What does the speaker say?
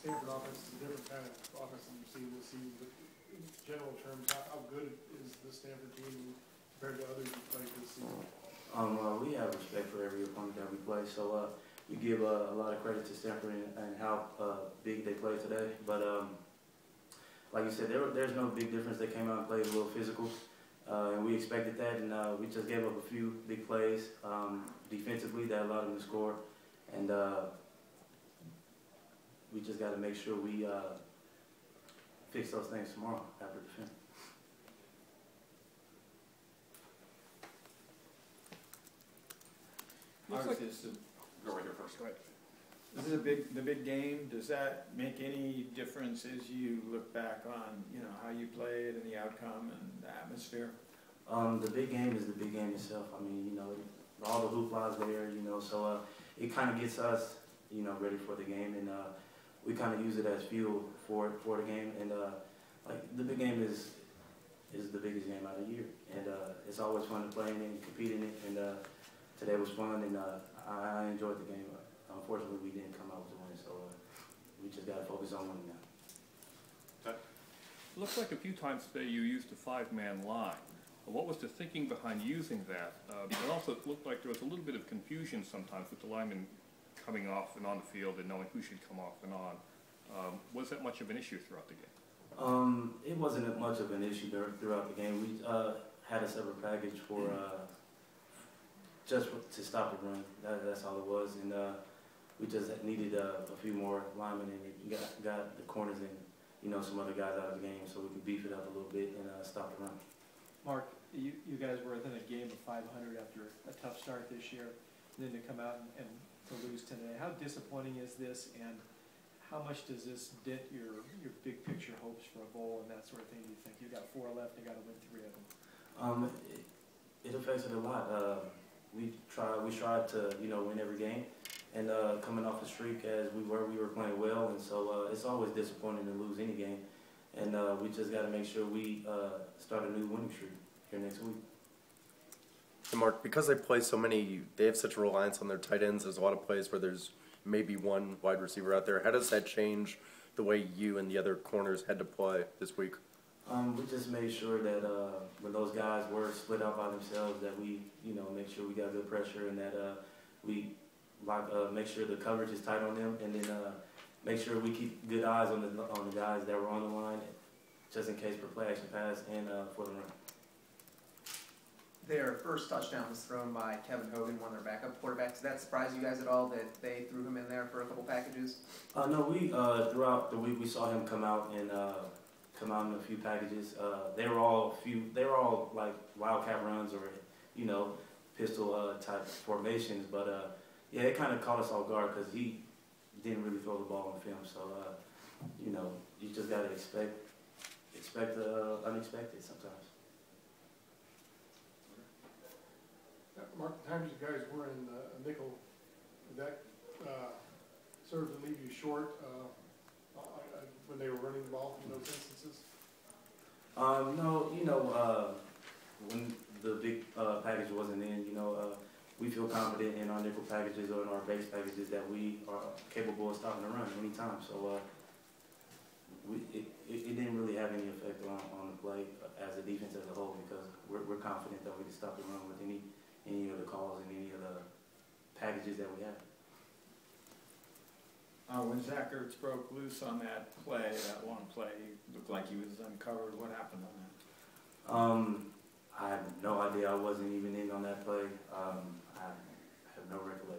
Stanford offense is a different kind of offense than you've seen this season, but in general terms, how good is the Stanford team compared to others you've played this season? We have respect for every opponent that we play, so we give a lot of credit to Stanford and how big they played today. But like you said, there's no big difference. They came out and played a little physical, and we expected that, and we just gave up a few big plays defensively that allowed them to score, and we just got to make sure we fix those things tomorrow after the film. Obviously, this is go right here first. Go ahead. This is the big game. Does that make any difference as you look back on, you know, how you played and the outcome and the atmosphere? The big game is the big game itself. I mean, you know, all the hooplas there, you know, so it kind of gets us, you know, ready for the game, and we kind of use it as fuel for the game. And like the big game is the biggest game out of the year, and it's always fun to play in it and compete in it. And today was fun, and I enjoyed the game. Unfortunately, we didn't come out with a win, so we just got to focus on winning now. Okay. It looks like a few times today you used a five-man line. What was the thinking behind using that? It also looked like there was a little bit of confusion sometimes with the linemen coming off and on the field and knowing who should come off and on. Was that much of an issue throughout the game? It wasn't much of an issue throughout the game. We had a separate package for just to stop the run. That's all it was, and we just needed a few more linemen, and got the corners and, you know, some other guys out of the game so we could beef it up a little bit and stop the run. Mark, you guys were within a game of 500 after a tough start this year, and then to come out and to lose today. How disappointing is this, and how much does this dent your big picture hopes for a bowl and that sort of thing? Do you think you've got 4 left, you got to win 3 of them? It affects it a lot. We tried to, you know, win every game, and coming off a streak as we were playing well, and so it's always disappointing to lose any game, and we just got to make sure we start a new winning streak here next week. And Mark, because they play so many, they have such a reliance on their tight ends. There's a lot of plays where there's maybe one wide receiver out there. How does that change the way you and the other corners had to play this week? We just made sure that when those guys were split out by themselves, that we, you know, make sure we got good pressure, and that we make sure the coverage is tight on them, and then make sure we keep good eyes on the guys that were on the line, just in case for play action pass and for the run. Their first touchdown was thrown by Kevin Hogan, one of their backup quarterbacks. Did that surprise you guys at all that they threw him in there for a couple packages? No, we throughout the week we saw him come out in a few packages. They were all like wildcat runs or, you know, pistol type formations. But yeah, it kind of caught us off guard because he didn't really throw the ball on film. So you know, you just gotta expect the unexpected sometimes. Mark, the times you guys were in a nickel, did that serve to leave you short when they were running the ball in those instances? No, you know, when the big package wasn't in, you know, we feel confident in our nickel packages or in our base packages that we are capable of stopping the run anytime. So it didn't really have any effect on the play as a defense as a whole, because we're confident that we can stop the run with any of the calls and any of the packages that we have. When Zach Ertz broke loose on that play, that long play, he looked like he was uncovered. What happened on that? I have no idea. I wasn't even in on that play. I have no recollection.